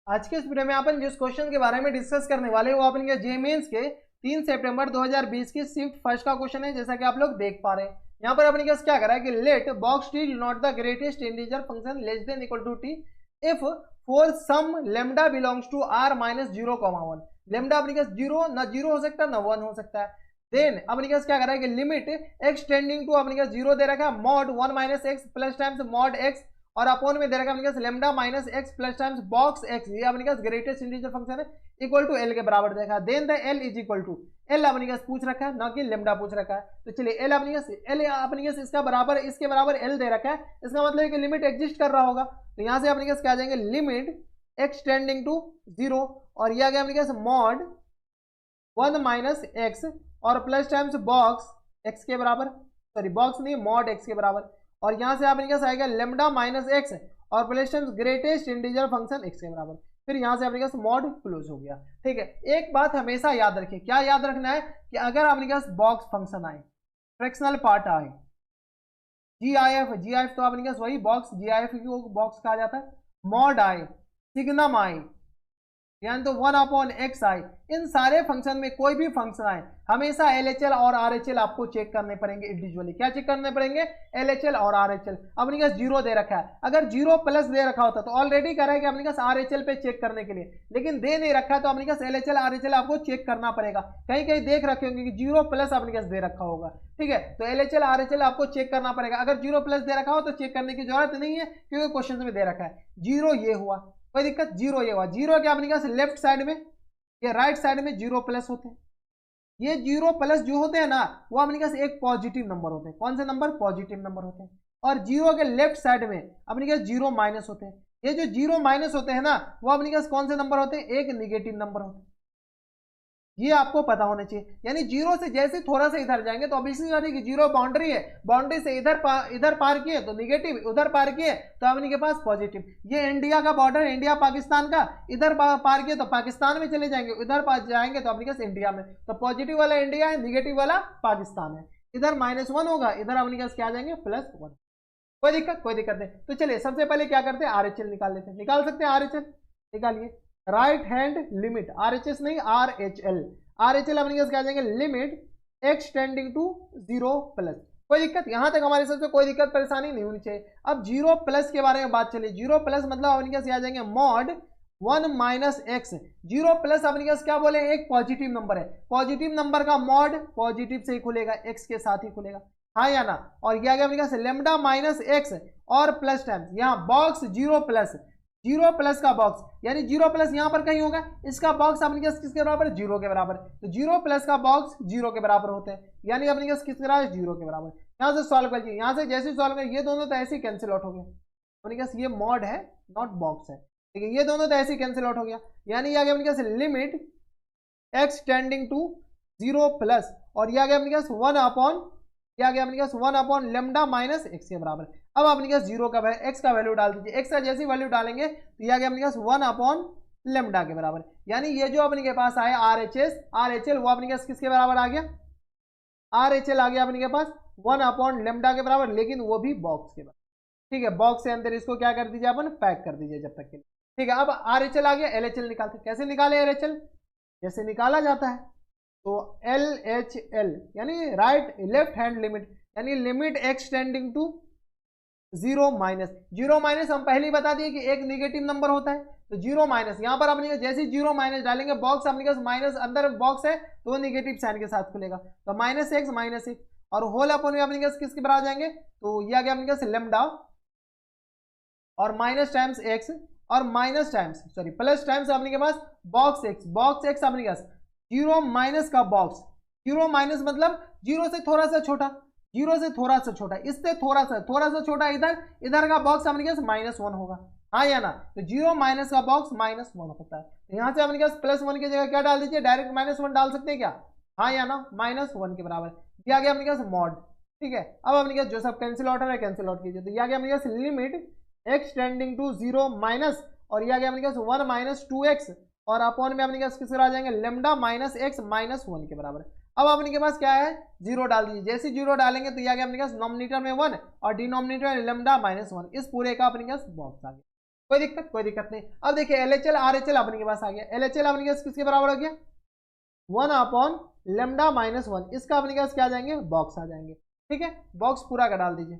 आज के इस वीडियो में अपन जिस क्वेश्चन के बारे में डिस्कस करने वाले हैं वो अपन के जे मेंस के 3 सितंबर 2020 की शिफ्ट फर्स्ट का क्वेश्चन है, जैसा कि आप लोग देख पा रहे हैं। यहाँ पर अपन क्या करा है कि let box t not the greatest integer function less than equal to t if for some lambda belongs to R minus 0,1। Lambda अपने पास जीरो ना जीरो हो सकता है ना 1 हो सकता है। देन अपने पास क्या करा है कि लिमिट एक्स टेंडिंग टू अपने पास 0 दे रखा है, mod 1 minus x plus times mod x और अपॉन में दे रखा है lambda minus x plus times box x, ये अपने पास ग्रेटेस्ट इंटीजर फंक्शन है, इक्वल टू एल के बराबर देखा। Then the L is equal to L अपने पास पूछ रखा है ना कि लेमडा पूछ रखा है, तो चलिए एल अपने पास एल अपने पास इसका बराबर इसके बराबर एल दे रखा है, इसका मतलब है कि लिमिट एग्जिस्ट कर रहा होगा। तो यहाँ से अपने पास क्या आ जाएंगे लिमिट एक्स टेंडिंग टू 0 और ये आ गया अपने पास मॉड 1 माइनस एक्स और प्लस टाइम्स बॉक्स एक्स के बराबर, सॉरी बॉक्स नहीं मॉड एक्स के बराबर, और यहां से आपके पास आएगा लेमडा माइनस एक्स और plus times greatest integer function x के बराबर। फिर यहां से आपके पास मॉड क्लोज हो गया। ठीक है, एक बात हमेशा याद रखिए, क्या याद रखना है कि अगर आपके पास बॉक्स फंक्शन आए, फ्रैक्शनल पार्ट आए, जी आई एफ तो आपके पास वही बॉक्स जी आई एफ को बॉक्स कहा जाता है, मॉड आए, सिग्नम आए, यानी तो 1 अपॉन एक्स आए, इन सारे फंक्शन में कोई भी फंक्शन आए हमेशा एलएचएल और आरएचएल आपको चेक करने पड़ेंगे इंडिविजुअली। क्या चेक करने पड़ेंगे? एलएचएल और आरएचएल। अपने पास 0 दे रखा है, अगर 0 प्लस दे रखा होता तो ऑलरेडी कह रहा है कि अपने पास आरएचएल पे चेक करने के लिए, लेकिन दे नहीं रखा है तो अपने पास एलएचएल आरएचएल आपको चेक करना पड़ेगा। कहीं कहीं देख रखे होंगे कि 0 प्लस अपने पास दे रखा होगा। ठीक है, तो एलएचएल आरएचएल आपको चेक करना पड़ेगा। अगर 0 प्लस दे रखा हो तो चेक करने की जरूरत नहीं है, क्योंकि क्वेश्चन में दे रखा है। 0 ये हुआ, कोई दिक्कत, 0 ये हुआ। 0 क्या अपने पास लेफ्ट साइड में, ये राइट साइड में 0 प्लस होते हैं। ये 0 प्लस जो होते हैं ना वो अपने पास एक पॉजिटिव नंबर होते हैं। कौन से नंबर? पॉजिटिव नंबर होते हैं। और 0 के लेफ्ट साइड में अपने पास 0 माइनस होते हैं। ये जो 0 माइनस होते हैं ना वो अपने पास कौन से नंबर होते हैं? एक निगेटिव नंबर होते हैं। ये आपको पता होना चाहिए। यानी 0 से जैसे थोड़ा सा इधर जाएंगे तो ऑब्वियसली बात है कि 0 बाउंड्री है, बाउंड्री से इधर पार किए तो निगेटिव, उधर पार किए तो अपने के पास पॉजिटिव। ये इंडिया का बॉर्डर, इंडिया पाकिस्तान का, इधर पार किए तो पाकिस्तान में चले जाएंगे, उधर पार जाएंगे तो अपने पास इंडिया में। तो पॉजिटिव वाला इंडिया है, निगेटिव वाला पाकिस्तान है। इधर -1 होगा, इधर अपने पास क्या आ जाएंगे +1। कोई दिक्कत? कोई दिक्कत नहीं। तो चलिए सबसे पहले क्या करते हैं, आरएचएल निकाल लेते हैं। निकाल सकते हैं आरएचएल, निकालिए। राइट हैंड लिमिट, आरएचएस नहीं आरएचएल, आरएचएल अपने पास क्या आ जाएंगे limit x tending to 0 plus. कोई दिक्कत? यहां तक हमारे सबसे कोई दिक्कत परेशानी नहीं होनी चाहिए। अब 0 प्लस के बारे में बात चलिए। 0 प्लस मतलब अपने पास आ जाएंगे मॉड 1 माइनस एक्स। 0 प्लस अपने पास क्या बोले, एक पॉजिटिव नंबर है, पॉजिटिव नंबर का मॉड पॉजिटिव से ही खुलेगा, एक्स के साथ ही खुलेगा, हाँ या ना। और क्या गया अपने पास लेमडा माइनस एक्स और प्लस टाइम्स यहाँ बॉक्स 0 प्लस, 0 प्लस का बॉक्स, यानी 0 प्लस यहां पर कहीं होगा, इसका बॉक्स अपने पास किसके बराबर? 0 के बराबर। तो 0 प्लस का बॉक्स 0 के बराबर होते हैं, यानी अपने पास किसके बराबर? 0 के बराबर। यहां से सॉल्व करिए, यहां से जैसे सॉल्व करिए, ये दोनों तो ऐसे ही कैंसिल आउट हो गए। अपने पास ये मॉड है नॉट बॉक्स है, ठीक है, ये दोनों तो ऐसे ही कैंसिल आउट हो गया। यानी आ गया अपने पास limit x tending to 0 plus और ये आ गया अपने पास 1 अपॉन, क्या गया अपने पास 1 अपॉन लेमडा माइनस एक्स के बराबर। अब अपने पास 0 का एक्स का वैल्यू डाल दीजिए, एक्स का जैसी वैल्यू डालेंगे तो यह आ गया अपने पास 1 अपॉन लेमडा के बराबर। यानी ये जो अपने के पास आया आरएचएल वो अपने पास किसके बराबर आ गया? आरएचएल आ गया अपने के पास 1 अपॉन लेमडा के बराबर, लेकिन वो भी बॉक्स के बराबर। ठीक है, बॉक्स के अंदर इसको क्या कर दीजिए अपन, पैक कर दीजिए जब तक के लिए। ठीक है, अब आरएचएल आ गया, एलएचएल निकालते। कैसे निकाले एलएचएल? जैसे निकाला जाता है, तो एल एच एल यानी राइट लेफ्ट हैंड लिमिट, यानी limit x tending to 0 minus. 0 minus हम पहले ही बता दिए कि एक निगेटिव नंबर होता है, तो 0 माइनस यहां पर अपने जैसे 0 माइनस डालेंगे, बॉक्स अपने पास माइनस अंदर बॉक्स है तो निगेटिव साइन के साथ खुलेगा, तो -x और होल अपन में अपने पास किसके बराबर आ जाएंगे, तो ये आ गया अपने पास लेमडा और माइनस टाइम्स एक्स और minus times sorry plus times अपने के पास बॉक्स एक्स अपने पास 0 माइनस का बॉक्स। 0 माइनस मतलब 0 से थोड़ा सा छोटा, 0 से थोड़ा सा छोटा, इससे थोड़ा सा छोटा, इधर का बॉक्स अपने पास -1 होगा, हाँ या ना। तो 0 माइनस का बॉक्स -1 होता है, तो यहां से अपने पास +1 की जगह क्या डाल दीजिए, डायरेक्ट -1 डाल सकते हैं क्या, हाँ या ना, -1 के बराबर। ये आ गया अपने पास मॉड। ठीक है, अब अपने पास जो सब कैंसिल आउट है कैंसिल आउट कीजिए, तो ये आ गया अपने पास limit x tending to 0 minus और ये आ गया अपने पास 1 माइनस 2x और अपॉन में अपने पास किसके आ जाएंगे लेमडा माइनस एक्स -1 के बराबर। अब अपने के पास क्या है, 0 डाल दीजिए। जैसे 0 डालेंगे तो ये आ गया अपने पास नॉमिनेटर में 1 और डिनोमिनेटर में लेमडा -1, इस पूरे का अपने पास बॉक्स आ गया। कोई दिक्कत नहीं। अब देखिए LHL RHL अपने के पास आ गया। LHL अपने के पास किसके बराबर हो गया 1/λ-1, इसका अपने के पास क्या आ जाएंगे बॉक्स आ जाएंगे। ठीक है, बॉक्स पूरा का डाल दीजिए,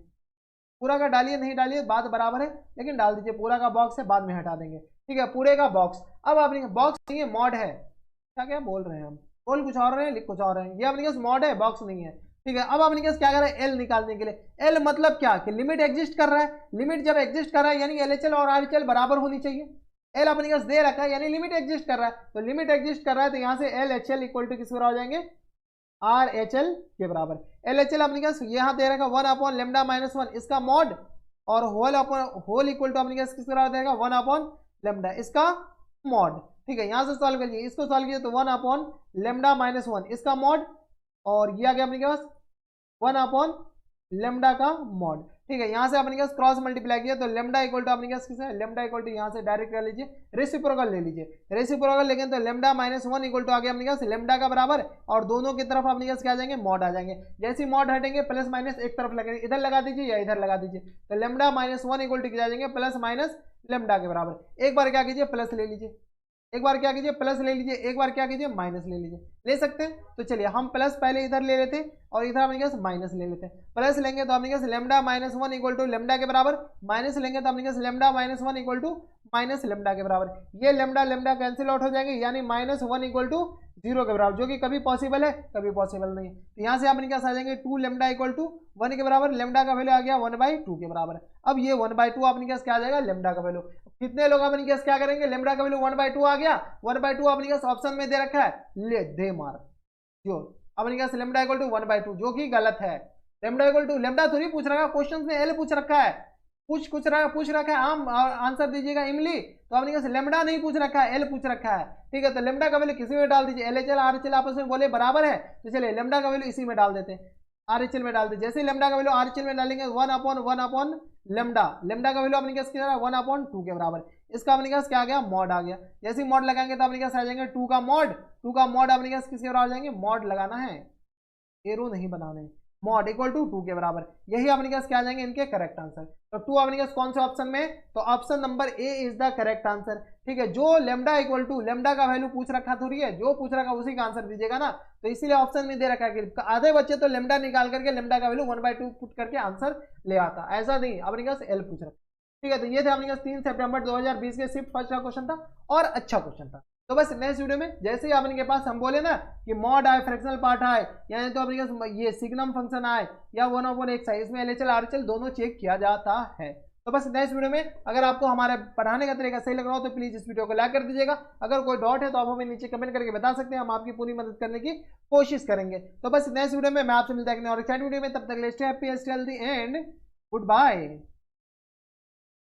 पूरा का डालिए नहीं डालिए बात बराबर है, लेकिन डाल दीजिए, पूरा का बॉक्स है बाद में हटा देंगे। ठीक है, पूरे का बॉक्स। अब अपने बॉक्स नहीं है मॉड है, क्या क्या बोल रहे हैं हम, बोल कुछ और रहे हैं लिख कुछ और रहे हैं, ये अपने पास मॉड है बॉक्स नहीं है। ठीक है, अब अपने पास क्या कर रहा है एल निकालने के लिए, एल मतलब क्या कि लिमिट एग्जिस्ट कर रहा है, लिमिट जब एग्जिस्ट कर रहा है यानी LHL और RHL बराबर होनी चाहिए। एल अपने पास दे रखा है यानी लिमिट एग्जिस्ट कर रहा है, तो लिमिट एग्जिस्ट कर रहा है तो यहाँ से LHL इक्वल टू किस बराबर हो जाएंगे RHL के बराबर। LHL अपने पास यहाँ दे रखा 1/λ-1, इसका मॉड, और होल इक्वल टू अपने पास किस बराबर देगा 1/λ, इसका मॉड। ठीक है, यहाँ से सॉल्व करिए, इसको सॉल्व कीजिए तो 1/λ-1 इसका मॉड, और ये आ गया अपने के पास 1/λ का मॉड। ठीक है, यहाँ से अपने पास क्रॉस मल्टीप्लाई किया तो लैम्डा इक्वल टू अपने पास किसका है, लैम्डा इक्वल टू यहाँ से डायरेक्ट कर लीजिए, रेसिप्रोकल ले लीजिए, रेसिप्रोकल लेंगे तो λ-1 इक्वल टू आ गया अपने पास लैम्डा का बराबर, और दोनों की तरफ अपने पास क्या आ जाएंगे मॉड आ जाएंगे। जैसे मॉड हटेंगे प्लस माइनस एक तरफ लगेंगे, इधर लगा दीजिए या इधर लगा दीजिए, तो λ-1 इक्वल टू क्या आ जाएंगे प्लस माइनस लैम्डा के बराबर। एक बार क्या कीजिए प्लस ले लीजिए, एक बार क्या कीजिए प्लस ले लीजिए, एक बार क्या कीजिए माइनस ले लीजिए, ले सकते हैं। तो चलिए हम प्लस पहले इधर ले लेते हैं और इधर अपने पास माइनस ले लेते हैं। प्लस लेंगे तो अपने पास λ-1 इक्वल टू लैम्डा के बराबर, माइनस लेंगे तो अपने पास λ-1 इक्वल टू माइनस लैम्डा के बराबर। ये लैम्डा कैंसिल आउट हो जाएंगे यानी -1 इक्वल टू 0 के बराबर, जो कि कभी पॉसिबल है कभी पॉसिबल नहीं है। तो यहाँ से अपने पास आ जाएंगे 2λ इक्वल टू 1 के बराबर, लैम्डा का वैल्यू आ गया 1/2 के बराबर। अब ये 1/2 अपने पास क्या आ जाएगा लैम्डा का वैल्यू। कितने लोग अपने पास क्या करेंगे, लैम्डा का वैल्यू 1/2 आ गया, 1/2 अपने पास ऑप्शन में दे रखा है, ले दे मार जो अपने पास लैम्डा इक्वल टू 1/2, जो कि गलत है। लैम्डा इक्वल टू लैम्डा थोड़ी पूछ रखा है, क्वेश्चन में एल पूछ रखा है, पूछ रखा है आम आंसर दीजिएगा इमली, तो अपने पास लैम्डा नहीं पूछ रखा है एल पूछ रखा है। ठीक है, तो लैम्डा का वैल्यू किसी में डाल दीजिए, LHL RHL आपस में बोले बराबर है, तो चलिए लैम्डा का वैल्यू इसी में डाल देते हैं, RHL में डाल दीजिए। जैसे लैम्डा का वैल्यू RHL में डालेंगे 1/1 लैम्डा का वैल्यू अपने पास क्या 1/2 के बराबर, इसका अपने पास क्या आ गया मॉड आ गया। जैसे मॉड लगाएंगे तो अपने पास आ जाएंगे 2 का मॉड अपने पास किसके बराबर आ जाएंगे, मॉड लगाना है, एरो नहीं बनाने, मॉड इक्वल टू 2 के बराबर। यही अपने पास क्या आ जाएंगे इनके करेक्ट आंसर। तो 2 अपने पास कौन से ऑप्शन में, तो option number A is the correct answer. ठीक है, जो लैम्डा इक्वल टू लैम्डा का वैल्यू पूछ रखा थोड़ी है, जो पूछ रखा उसी का आंसर दीजिएगा ना, तो इसीलिए ऑप्शन में दे रखा है कि आधे बच्चे तो लैम्डा निकाल करके लैम्डा का वैल्यू 1/2 पुट करके आंसर ले आता, ऐसा नहीं अपने पास एल पूछ रखा। ठीक है, तो ये थे अपने पास 3 सितंबर 2020 के शिफ्ट फर्स्ट का क्वेश्चन था, और अच्छा क्वेश्चन था। तो बस नेक्स्ट वीडियो में जैसे ही अपने के पास हम बोले ना कि मॉड आए, फ्रैक्शनल पार्ट आए, यानी तो अपने पास ये सिग्नम फंक्शन आए या 1/x आए, इसमें LHL RHL दोनों चेक किया जाता है। तो बस नेक्स्ट वीडियो में अगर आपको हमारे पढ़ाने का तरीका सही लग रहा हो तो प्लीज इस वीडियो को लाइक कर दीजिएगा। अगर कोई डाउट है तो आप हमें नीचे कमेंट करके बता सकते हैं, हम आपकी पूरी मदद करने की कोशिश करेंगे। तो बस नेक्स्ट वीडियो में मैं आपसे मिलता है और एक्साइट वीडियो में, तब तक stay happy, stay healthy and good bye.